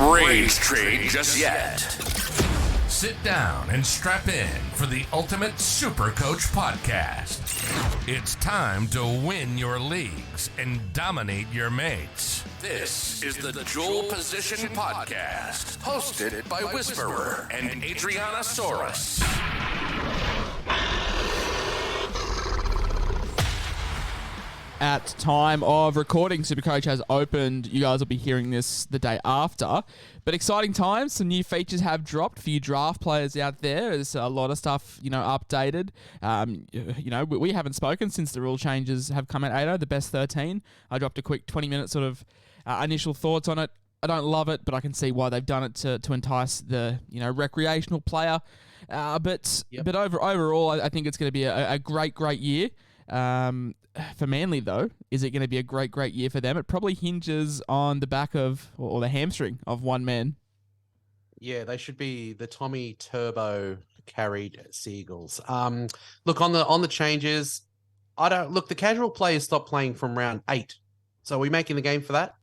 rage trade just yet. Sit down and strap in for the ultimate Supercoach podcast. It's time to win your leagues and dominate your mates. This is the Dual Position Podcast, hosted by Whisperer and SCAdrianasaurus. At time of recording, Supercoach has opened. You guys will be hearing this the day after. But exciting times. Some new features have dropped for you draft players out there. There's a lot of stuff, updated. We haven't spoken since the rule changes have come out, Ado, the best 13. I dropped a quick 20-minute sort of initial thoughts on it. I don't love it, but I can see why they've done it to entice the, recreational player. But overall, I think it's going to be a great year. For Manly, though, is it going to be a great year for them? It probably hinges on the back of, or the hamstring of one man. Yeah, they should be the Tommy Turbo carried Seagulls. Look, on the changes, the casual players stopped playing from round 8. So are we making the game for that?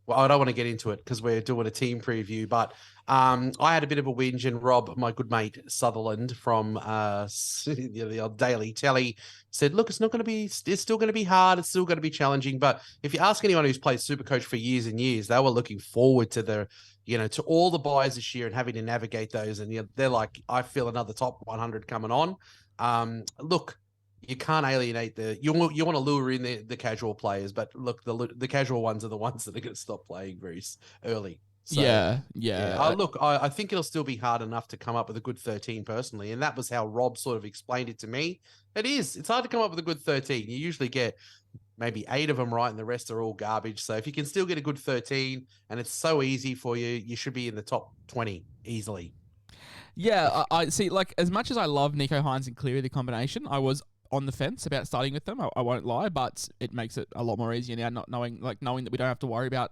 Well, I don't want to get into it because we're doing a team preview, but I had a bit of a whinge, and Rob, my good mate Sutherland from the old Daly Telly, said, look, it's still going to be hard. It's still going to be challenging. But if you ask anyone who's played Supercoach for years and years, they were looking forward to to all the buys this year and having to navigate those. And they're like, I feel another top 100 coming on. Look, you can't alienate you want to lure in the casual players, but look, the casual ones are the ones that are going to stop playing very early. So, yeah. Look, I think it'll still be hard enough to come up with a good 13 personally, and that was how Rob sort of explained it to me. It's hard to come up with a good 13. You usually get maybe 8 of them right, and the rest are all garbage. So if you can still get a good 13, and it's so easy for you, you should be in the top 20 easily. Yeah, I see. Like, as much as I love Nico Hines and Cleary, the combination, I was on the fence about starting with them. I won't lie, but it makes it a lot more easier now, not knowing that we don't have to worry about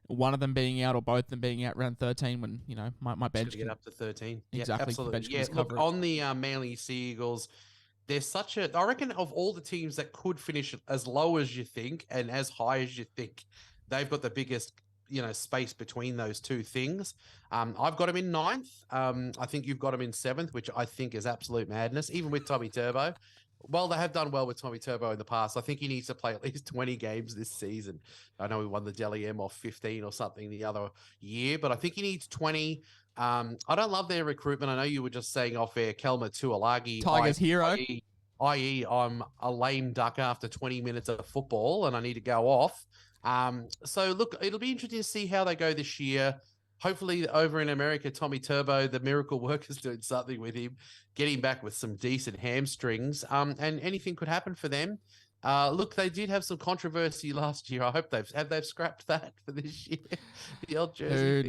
one of them being out or both of them being out around 13 when, my bench can get up to 13. Exactly. Absolutely. Yeah, look, on the Manly Seagulls, there's I reckon of all the teams that could finish as low as you think and as high as you think, they've got the biggest, space between those two things. I've got them in 9th. I think you've got them in 7th, which I think is absolute madness, even with Tommy Turbo. Well, they have done well with Tommy Turbo in the past. I think he needs to play at least 20 games this season. I know he won the Daly M off 15 or something the other year, but I think he needs 20. I don't love their recruitment. I know you were just saying off air, Kelma Tuilagi. Tigers hero. I.e., I'm a lame duck after 20 minutes of football and I need to go off. So, look, it'll be interesting to see how they go this year. Hopefully over in America, Tommy Turbo, the miracle worker's doing something with him, getting back with some decent hamstrings, and anything could happen for them. Look, they did have some controversy last year. I hope they've scrapped that for this year. The old jersey.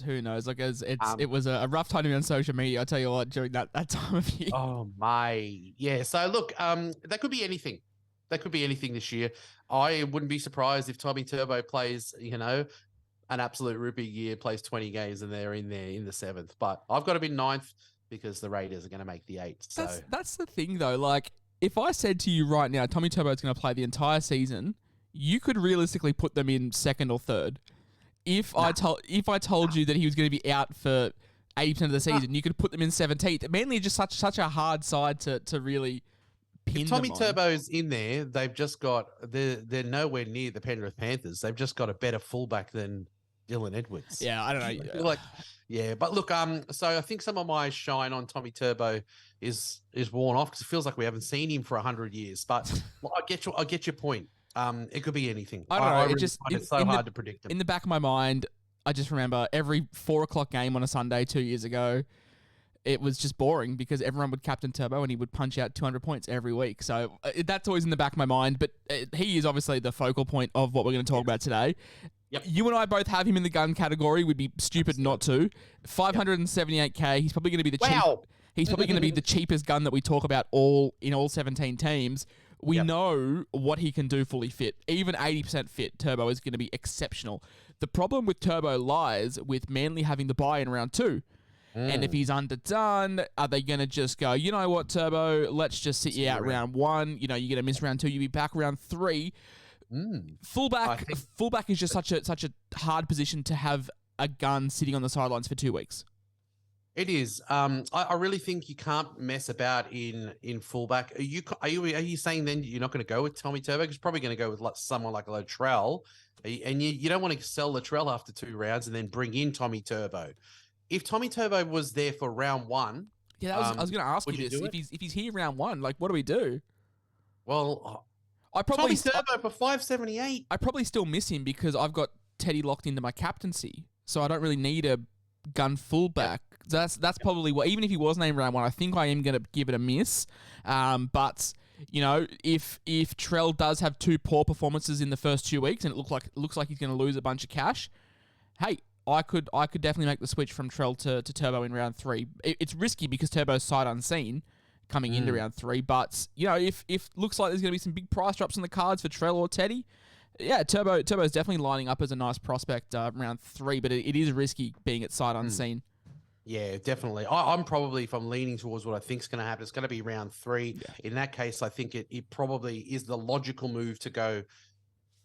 Who knows? Like, it was a rough time on social media. I tell you what, during that time of year. Oh my, yeah. So look, that could be anything. That could be anything this year. I wouldn't be surprised if Tommy Turbo plays, an absolute rupee year, plays 20 games, and they're in there in the 7th. But I've got to be 9th because the Raiders are going to make the 8th. So that's the thing, though. Like, if I said to you right now, Tommy Turbo is going to play the entire season, you could realistically put them in 2nd or 3rd. If I told you that he was going to be out for 80% of the season, you could put them in 17th. Mainly just such a hard side to really pin if Tommy them on. Turbo's in there, they've just got they're nowhere near the Penrith Panthers. They've just got a better fullback than Dylan Edwards. Yeah, I don't know. But look, so I think some of my shine on Tommy Turbo is worn off because it feels like we haven't seen him for 100 years. But I get your point. It could be anything. I don't know. Really it's so hard to predict them. In the back of my mind, I just remember every 4:00 game on a Sunday 2 years ago, it was just boring because everyone would captain Turbo and he would punch out 200 points every week. So that's always in the back of my mind. But he is obviously the focal point of what we're going to talk about today. Yep. You and I both have him in the gun category. We'd be stupid not to. 578k. He's probably going to be He's probably going to be the cheapest gun that we talk about in all 17 teams. We know what he can do fully fit. Even 80% fit, Turbo is going to be exceptional. The problem with Turbo lies with Manly having the bye in round 2. And if he's underdone, are they going to just go, you know what, Turbo, let's just sit you out round 1. You're going to miss round 2. You'll be back round 3. Fullback is just such a hard position to have a gun sitting on the sidelines for 2 weeks. It is. I really think you can't mess about in fullback. Are you saying then you're not going to go with Tommy Turbo? You're probably going to go with someone like Latrell, and you don't want to sell Latrell after 2 rounds and then bring in Tommy Turbo. If Tommy Turbo was there for round 1, yeah, I was going to ask you this. If he's here round 1, like what do we do? Well, Tommy Turbo for 578. I probably still miss him because I've got Teddy locked into my captaincy, so I don't really need a gun fullback. Yep. That's probably what. Even if he was named round 1, I think I am going to give it a miss. But you know, if Trell does have 2 poor performances in the first 2 weeks, and it looks like he's going to lose a bunch of cash, hey, I could definitely make the switch from Trell to Turbo in round 3. It's risky because Turbo's sight unseen coming into round 3, but you know, if looks like there's going to be some big price drops on the cards for Trell or Teddy, yeah, Turbo's definitely lining up as a nice prospect round 3, but it is risky being at sight unseen. Yeah, definitely. I'm probably, if I'm leaning towards what I think is going to happen, it's going to be round 3. Yeah. In that case, I think it probably is the logical move to go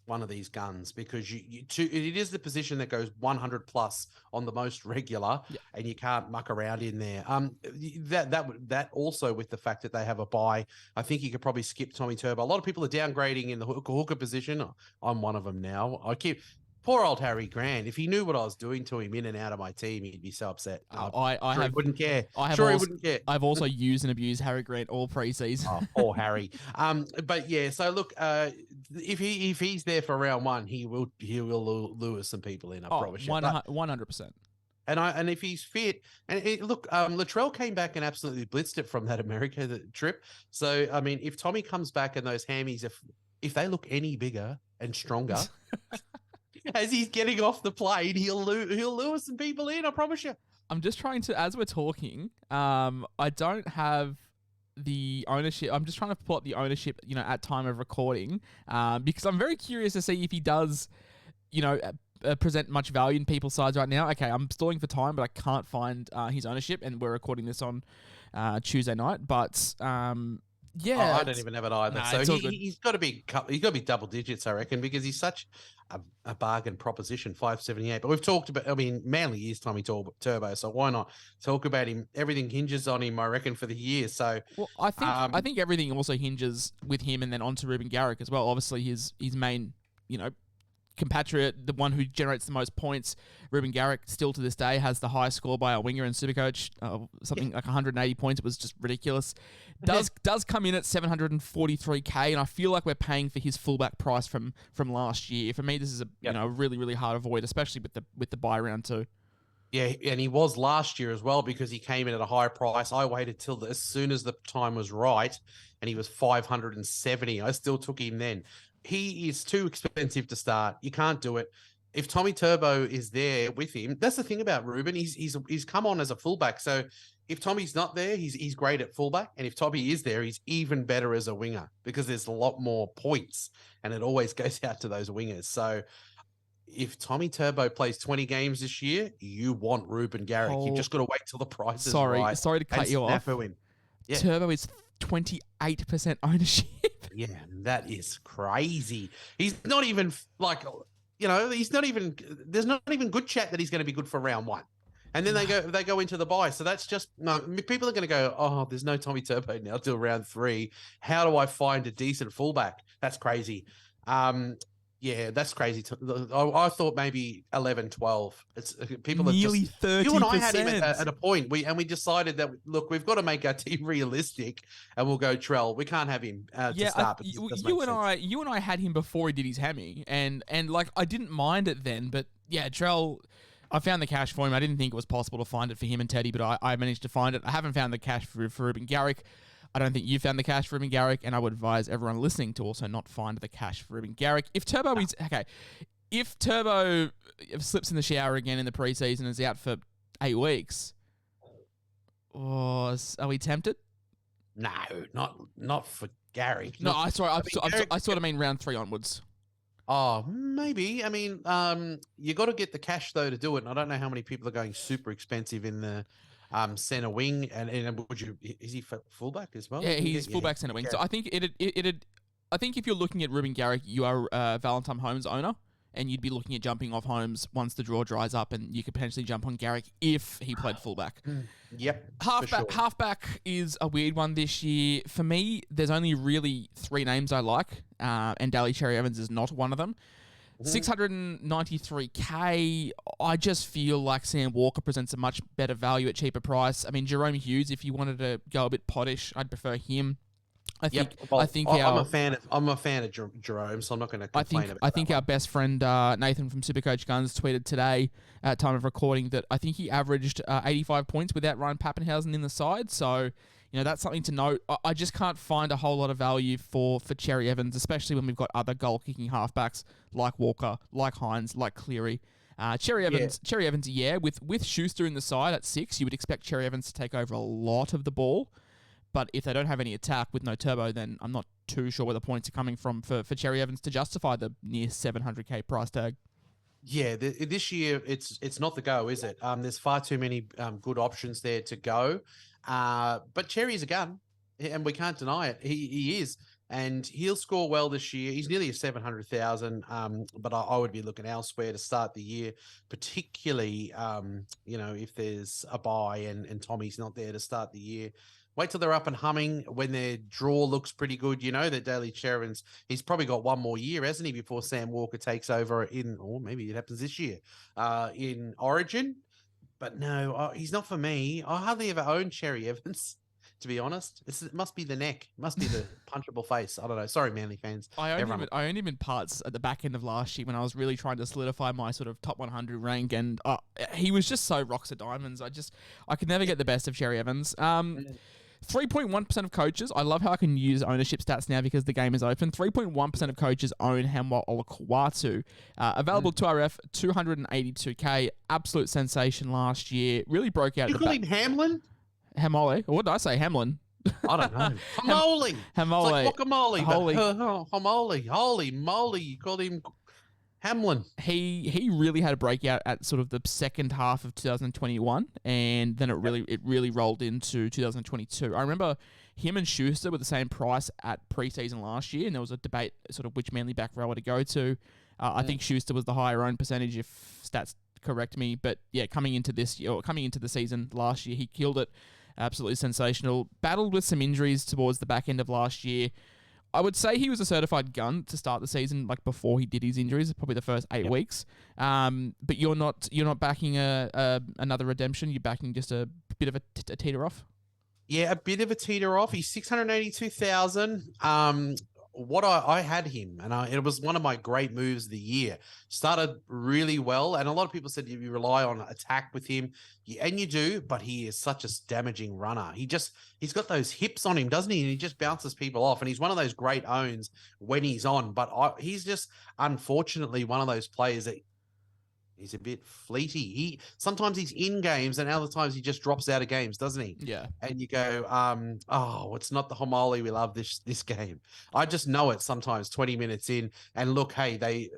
one of these guns, because it is the position that goes 100 plus on the most regular, and you can't muck around in there. That also, with the fact that they have a bye, I think you could probably skip Tommy Turbo. A lot of people are downgrading in the hooker position. I'm one of them now. Poor old Harry Grant. If he knew what I was doing to him in and out of my team, he'd be so upset. He wouldn't care. He wouldn't care. I've also used and abused Harry Grant all preseason. Oh, poor Harry. But yeah. So look, if he's there for round 1, he will lure some people in. I promise you. 100%. And if he's fit, look, Latrell came back and absolutely blitzed it from that America trip. So I mean, if Tommy comes back and those hammies, if they look any bigger and stronger. As he's getting off the plane, he'll lure some people in, I promise you. I'm just trying to, as we're talking, I don't have the ownership. I'm just trying to pull up the ownership, you know, at time of recording, because I'm very curious to see if he does, you know, present much value in people's sides right now. Okay, I'm stalling for time, but I can't find his ownership, and we're recording this on Tuesday night. But yeah, I don't even have it either. Nah, so he's got to be double digits, I reckon, because he's such a bargain proposition. 578. But we've talked about. I mean, Manly is Tommy Turbo, so why not talk about him? Everything hinges on him, I reckon, for the year. So well, I think everything also hinges with him, and then onto Reuben Garrick as well. Obviously, his main, you know, compatriot, the one who generates the most points. Reuben Garrick still to this day has the highest score by a winger in Supercoach, something like 180 points. It was just ridiculous. Does come in at 743k, and I feel like we're paying for his fullback price from last year. For me, this is a really, really hard avoid, especially with the buy round too. Yeah, and he was last year as well, because he came in at a high price. I waited till as soon as the time was right, and he was 570. I still took him then. He is too expensive to start. You can't do it. If Tommy Turbo is there with him, that's the thing about Reuben. He's come on as a fullback. So if Tommy's not there, he's great at fullback. And if Tommy is there, he's even better as a winger, because there's a lot more points, and it always goes out to those wingers. So if Tommy Turbo plays 20 games this year, you want Reuben Garrick. You've just got to wait till the price is right. Sorry to cut you off. Yeah. Turbo is 28% ownership. Yeah, that is crazy. He's not even there's not even good chat that he's going to be good for round 1. And then they go into the bye. So that's just, no, people are going to go, oh, there's no Tommy Turbo now till round 3. How do I find a decent fullback? That's crazy. Yeah, that's crazy. I thought maybe 11, 12. It's people are nearly 30%. You and I had him at a point. We decided that, look, we've got to make our team realistic, and we'll go Trell. We can't have him to start. You and I had him before he did his hammy, and like I didn't mind it then, but yeah, Trell. I found the cash for him. I didn't think it was possible to find it for him and Teddy, but I managed to find it. I haven't found the cash for Reuben Garrick. I don't think you found the cash for Reuben Garrick, and I would advise everyone listening to also not find the cash for Reuben Garrick. If Turbo slips in the shower again in the preseason and is out for 8 weeks, are we tempted? No, not for Garrick. No, I sort of mean round 3 onwards. Oh, maybe. I mean, you got to get the cash though to do it. And I don't know how many people are going super expensive in the center wing, and is he fullback as well? Yeah, he's fullback center wing. Yeah. So I think I think if you're looking at Reuben Garrick, you are Valentine Holmes owner. and you'd be looking at jumping off Holmes once the draw dries up, and you could potentially jump on Garrick if he played fullback. Yep. Halfback is a weird one this year. For me, there's only really 3 names I like, and Daly Cherry-Evans is not one of them. 693K, I just feel like Sam Walker presents a much better value at cheaper price. I mean, Jerome Hughes, if you wanted to go a bit pottish, I'd prefer him. I'm a fan of Jerome, so I'm not going to complain about that. I think our best friend Nathan from Supercoach Guns tweeted today at time of recording that I think he averaged 85 points without Ryan Pappenhausen in the side. So, that's something to note. I just can't find a whole lot of value for Cherry-Evans, especially when we've got other goal-kicking halfbacks like Walker, like Hines, like Cleary. Cherry-Evans, with Schuster in the side at 6, you would expect Cherry-Evans to take over a lot of the ball. But if they don't have any attack with no turbo, then I'm not too sure where the points are coming from for Cherry-Evans to justify the near 700K price tag. Yeah, this year it's not the go, is it? There's far too many good options there to go. But Cherry's a gun, and we can't deny it. He is, and he'll score well this year. He's nearly a 700,000. But I would be looking elsewhere to start the year, particularly if there's a bye and Tommy's not there to start the year. Wait till they're up and humming when their draw looks pretty good. That Daly Cherry-Evans, he's probably got one more year, hasn't he, before Sam Walker takes over or maybe it happens this year, in Origin. But no, he's not for me. I hardly ever own Cherry-Evans, to be honest. It must be the neck. It must be the punchable face. I don't know. Sorry, Manly fans. I owned him in parts at the back end of last year when I was really trying to solidify my sort of top 100 rank, and he was just so rocks of diamonds. I could never get the best of Cherry-Evans. 3.1% of coaches, I love how I can use ownership stats now because the game is open. 3.1% of coaches own Haumole Olakau'atu. Available to RF, 282K. Absolute sensation last year. Really broke out. You call him Hamlin? Hamole? What did I say? Hamlin? I don't know. Haumole. Haumole. It's like guacamole. Holy. Haumole. Holy moly. You called him Hamlin. He really had a breakout at sort of the second half of 2021, and then it really rolled into 2022. I remember him and Schuster were the same price at preseason last year, and there was a debate sort of which Manly back rower to go to. I think Schuster was the higher owned percentage, if stats correct me. But yeah, coming into the season last year, he killed it. Absolutely sensational. Battled with some injuries towards the back end of last year. I would say he was a certified gun to start the season, like before he did his injuries, probably the first 8 weeks. But you're not backing another redemption. You're backing just a bit of a teeter off. Yeah, a bit of a teeter off. He's 682,000. What I had him, and it was one of my great moves of the year. Started really well, and a lot of people said you rely on attack with him, and you do, but he is such a damaging runner. He's got those hips on him, doesn't he? And he just bounces people off, and he's one of those great owns when he's on. But he's just unfortunately one of those players that he's a bit fleety. Sometimes he's in games, and other times he just drops out of games, doesn't he? Yeah. And you go, it's not the Haumole we love this game. I just know it sometimes 20 minutes in. And look, hey, I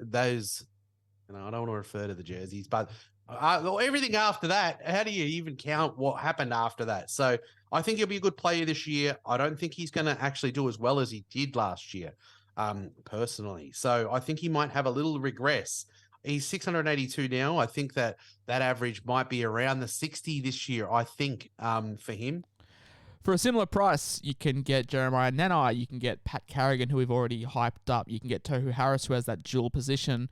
don't want to refer to the jerseys, but everything after that, how do you even count what happened after that? So I think he'll be a good player this year. I don't think he's going to actually do as well as he did last year, personally. So I think he might have a little regress. He's 682 now. I think that average might be around the 60 this year, I think, for him. For a similar price, you can get Jeremiah Nanai, you can get Pat Carrigan, who we've already hyped up, you can get Tohu Harris, who has that dual position.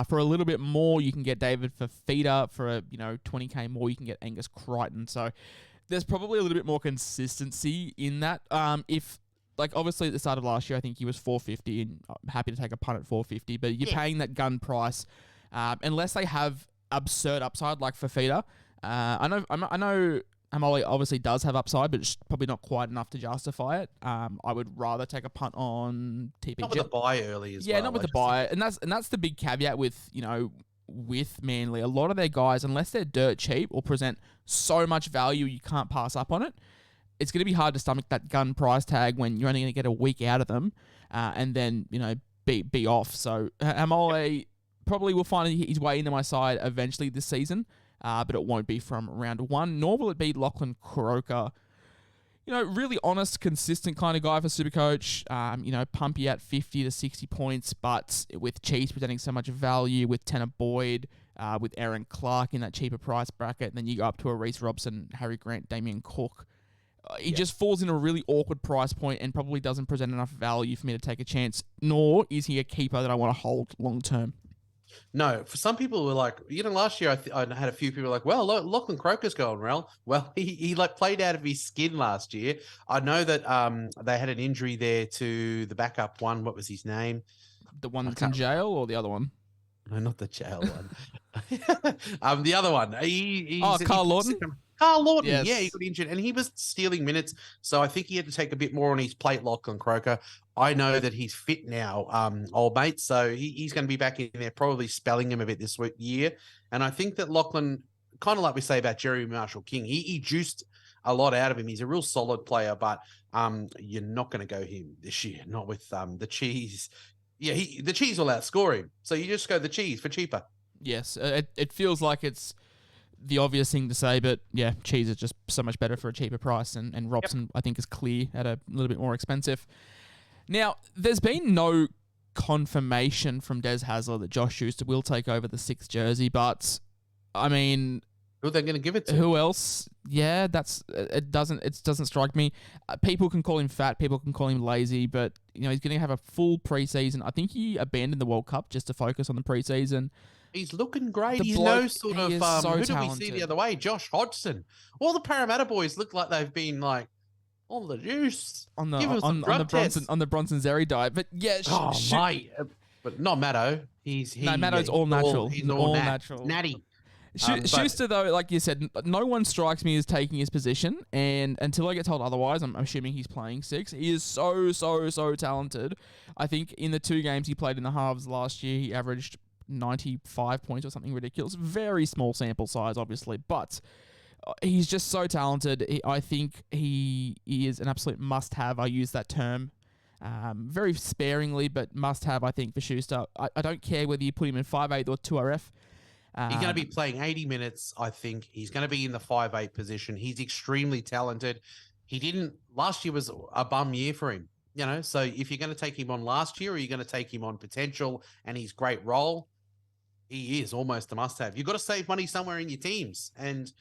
For a little bit more, you can get David Fafita. For 20K more, you can get Angus Crichton. So there's probably a little bit more consistency in that. Obviously at the start of last year, I think he was 450, and I'm happy to take a punt at 450, but you're paying that gun price. Unless they have absurd upside like Fafita. I know Haumole obviously does have upside, but it's probably not quite enough to justify it. I would rather take a punt on TPG. Not with the buy early as well. Yeah, not with the buy. And that's the big caveat with Manly. A lot of their guys, unless they're dirt cheap or present so much value you can't pass up on it, it's going to be hard to stomach that gun price tag when you're only going to get a week out of them and then, be off. So Haumole probably will find his way into my side eventually this season, but it won't be from round 1, nor will it be Lachlan Croker. really honest, consistent kind of guy for Supercoach. Pump you at 50 to 60 points, but with Chiefs presenting so much value, with Tanner Boyd, with Aaron Clark in that cheaper price bracket, and then you go up to a Reece Robson, Harry Grant, Damien Cook. He just falls in a really awkward price point and probably doesn't present enough value for me to take a chance, nor is he a keeper that I want to hold long term. No, for some people were like, last year I had a few people like, well, look, Lachlan Croker's going well. Well, he played out of his skin last year. I know that they had an injury there to the backup one. What was his name? The one that's in jail or the other one? No, not the jail one. The other one. Carl Lawton? Carl Lawton, yes. Yeah, he got injured and he was stealing minutes. So I think he had to take a bit more on his plate, Lachlan Croker. I know that he's fit now, old mate. So he's going to be back in there, probably spelling him a bit this year. And I think that Lachlan, kind of like we say about Jerry Marshall-King, he juiced a lot out of him. He's a real solid player, but you're not going to go him this year, not with the Cheese. Yeah, the Cheese will outscore him. So you just go the Cheese for cheaper. Yes, it feels like it's the obvious thing to say, but yeah, Cheese is just so much better for a cheaper price, and Robson, I think, is clear at a little bit more expensive. Now, there's been no confirmation from Des Hasler that Josh Schuster will take over the 6th jersey, but, I mean... Who are they going to give it to? Who else? Yeah, it doesn't strike me. People can call him fat, people can call him lazy, but, he's going to have a full preseason. I think he abandoned the World Cup just to focus on the preseason. He's looking great. Who so do talented. We see the other way? Josh Hodgson. All the Parramatta boys look like they've been like on the juice. On the Bronson Zeri diet. But yeah, mate. But not Matto. Matto's all natural. He's all natural. Natty. Schuster, though, like you said, no one strikes me as taking his position, and until I get told otherwise, I'm assuming he's playing 6. He is so talented. I think in the 2 games he played in the halves last year, he averaged 95 points or something ridiculous. Very small sample size, obviously, but he's just so talented. I think he is an absolute must-have. I use that term very sparingly, but must-have, I think, for Schuster. I don't care whether you put him in 5'8" or 2RF. He's going to be playing 80 minutes, I think. He's going to be in the 5'8" position. He's extremely talented. Last year was a bum year for him, so if you're going to take him on last year or you're going to take him on potential and his great role, he is almost a must-have. You've got to save money somewhere in your teams, and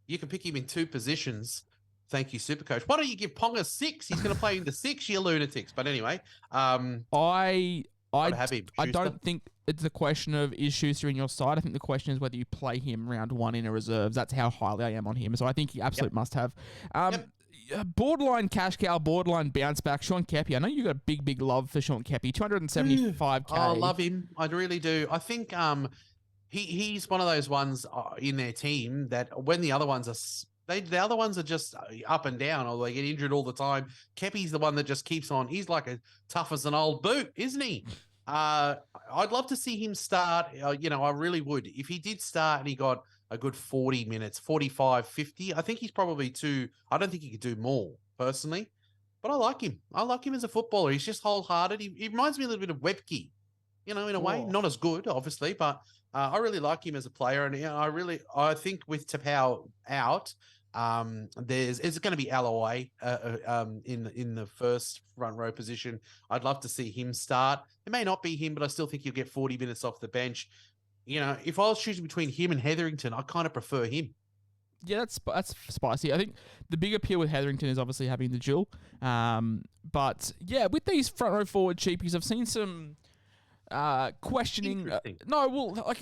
you can pick him in 2 positions. Thank you, Supercoach. Why don't you give Ponga 6? He's going to play in the 6, you lunatics. But anyway, I have him. I don't think it's a question of is Schuster in your side. I think the question is whether you play him round 1 in a reserves. That's how highly I am on him. So I think he absolutely must have. Borderline cash cow, borderline bounce back. Sean Keppie. I know you got a big love for Sean Keppie. 275k. I love him. I really do. I think he's one of those ones in their team that when the other ones are just up and down, or they get injured all the time. Keppie's the one that just keeps on. He's like as tough as an old boot, isn't he? I'd love to see him start. I really would. If he did start and he got a good 40 minutes, 45, 50, I think he's probably I don't think he could do more, personally. But I like him. I like him as a footballer. He's just wholehearted. He reminds me a little bit of Webke, in a way. Not as good, obviously, but I really like him as a player. And I think with Tapau out, it's going to be Alloway in the first front row position. I'd love to see him start. It may not be him, but I still think he'll get 40 minutes off the bench. If I was choosing between him and Hetherington, I kind of prefer him. Yeah, that's spicy. I think the big appeal with Hetherington is obviously having the duel. But yeah, with these front row forward cheapies, I've seen some questioning.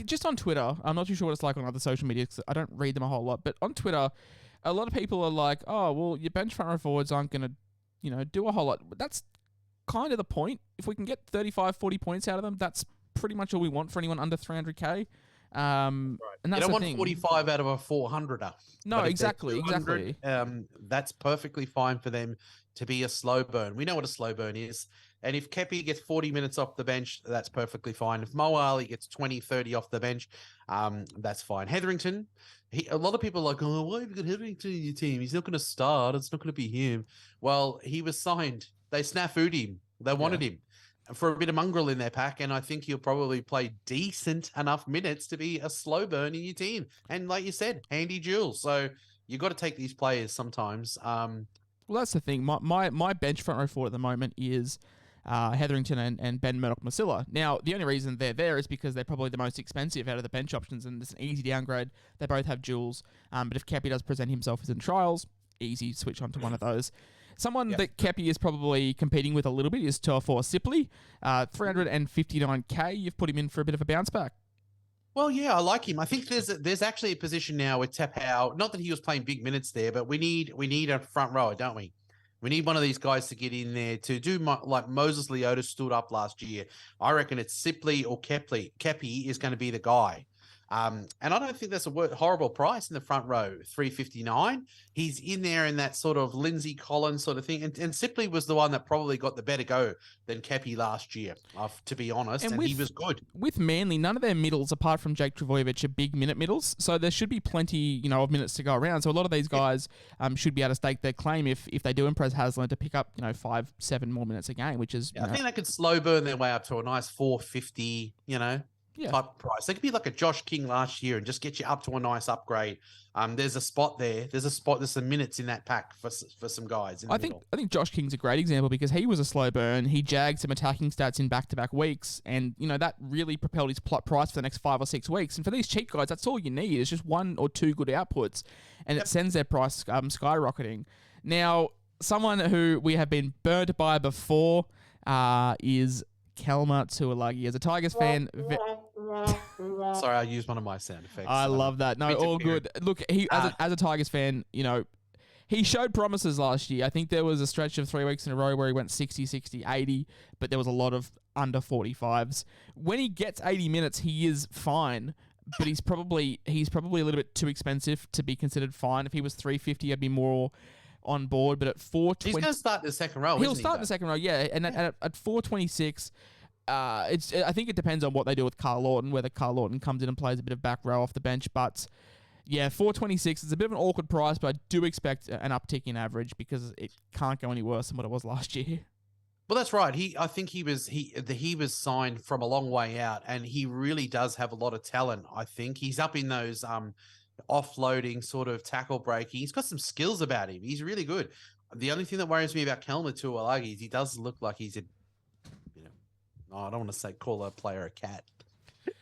Just on Twitter. I'm not too sure what it's like on other social media because I don't read them a whole lot. But on Twitter, a lot of people are like, "Oh, well, your bench front row forwards aren't going to, do a whole lot." But that's kind of the point. If we can get 35, 40 points out of them, that's pretty much all we want for anyone under 300k. And that's you don't want thing. 45 out of a 400er. No, exactly. That's perfectly fine for them to be a slow burn. We know what a slow burn is. And if Kepi gets 40 minutes off the bench, that's perfectly fine. If Mo Ali gets 20, 30 off the bench, that's fine. Hetherington, a lot of people are like, oh, why have you got Hetherington in your team? He's not going to start. It's not going to be him. Well, he was signed. They snafu'd him. They wanted him for a bit of mongrel in their pack, and I think he'll probably play decent enough minutes to be a slow burn in your team. And like you said, handy jewels. So you got to take these players sometimes. Well, that's the thing. My bench front row forward at the moment is Hetherington and Ben Murdoch-Masila. Now, the only reason they're there is because they're probably the most expensive out of the bench options, and it's an easy downgrade. They both have duels, but if Kepi does present himself as in trials, easy switch on to one of those. Someone that Kepi is probably competing with a little bit is Tuafua Sipley. 359k, you've put him in for a bit of a bounce back. Well, yeah, I like him. I think there's actually a position now with Tapau. Not that he was playing big minutes there, but we need a front rower, don't we? We need one of these guys to get in there to do like Moses Leota stood up last year. I reckon it's Sipley or Kepi is going to be the guy. And I don't think that's a horrible price in the front row, $359. He's in there in that sort of Lindsay Collins sort of thing. And Sipley was the one that probably got the better go than Kepi last year, to be honest. And he was good. With Manly, none of their middles, apart from Jake Trbojevic, are big minute middles. So there should be plenty, of minutes to go around. So a lot of these guys should be able to stake their claim if they do impress Haslam to pick up, 5-7 more minutes a game, which is... I think they could slow burn their way up to a nice 450, type price. They could be like a Josh King last year and just get you up to a nice upgrade. There's a spot there. There's some minutes in that pack for some guys. I think Josh King's a great example because he was a slow burn. He jagged some attacking stats in back-to-back weeks, and that really propelled his price for the next 5 or 6 weeks. And for these cheap guys, that's all you need. It's just 1 or 2 good outputs, and it sends their price skyrocketing. Now, someone who we have been burnt by before is Kelma Tuilagi. As a Tigers fan... Sorry, I used one of my sound effects. I love that. No, all good. Look, he as a Tigers fan, he showed promises last year. I think there was a stretch of 3 weeks in a row where he went 60, 60, 80, but there was a lot of under 45s. When he gets 80 minutes, he is fine, but he's probably a little bit too expensive to be considered fine. If he was 350, I'd be more on board, but at 420... He's going to start in the second row, He'll start in the second row, yeah. And at 426... I think it depends on what they do with Carl Lawton, whether Carl Lawton comes in and plays a bit of back row off the bench. But yeah, 426 is a bit of an awkward price, but I do expect an uptick in average because it can't go any worse than what it was last year. Well, that's right. I think he was signed from a long way out, and he really does have a lot of talent. I think he's up in those offloading sort of tackle breaking. He's got some skills about him. He's really good. The only thing that worries me about Kelma Tuilagi is he does look like he's I don't want to call a player a cat.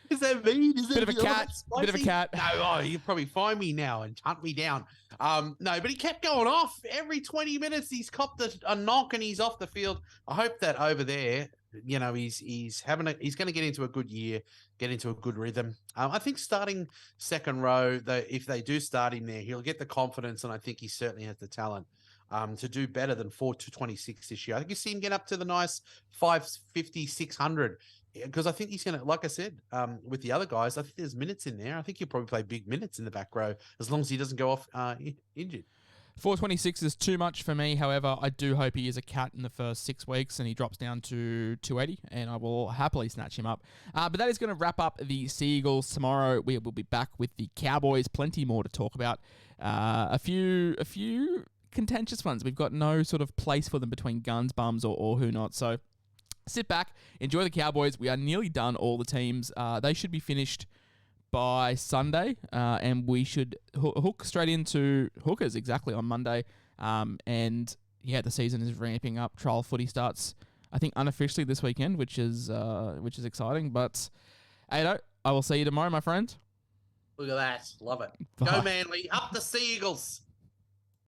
Is that mean? Bit of a cat. No, you probably find me now and hunt me down. No, but he kept going off. Every 20 minutes he's copped a knock and he's off the field. I hope that over there, he's going to get into a good year, get into a good rhythm. I think starting second row, if they do start him there, he'll get the confidence, and I think he certainly has the talent to do better than 4-26 this year. I think you see him get up to the nice 550, 600, because I think he's going to, like I said, with the other guys, I think there's minutes in there. I think he'll probably play big minutes in the back row as long as he doesn't go off injured. 426 is too much for me. However, I do hope he is a cat in the first 6 weeks and he drops down to 280, and I will happily snatch him up. But that is going to wrap up the Seagulls tomorrow. We will be back with the Cowboys. Plenty more to talk about. A few contentious ones. We've got no sort of place for them between guns, bums, or who not. So sit back, enjoy the Cowboys. We are nearly done all the teams. They should be finished by Sunday, and we should hook straight into hookers exactly on Monday. And yeah, the season is ramping up. Trial footy starts, I think, unofficially this weekend, which is exciting. But hey, I will see you tomorrow, my friend. Look at that. Love it. Bye. Go Manly. Up the Seagulls.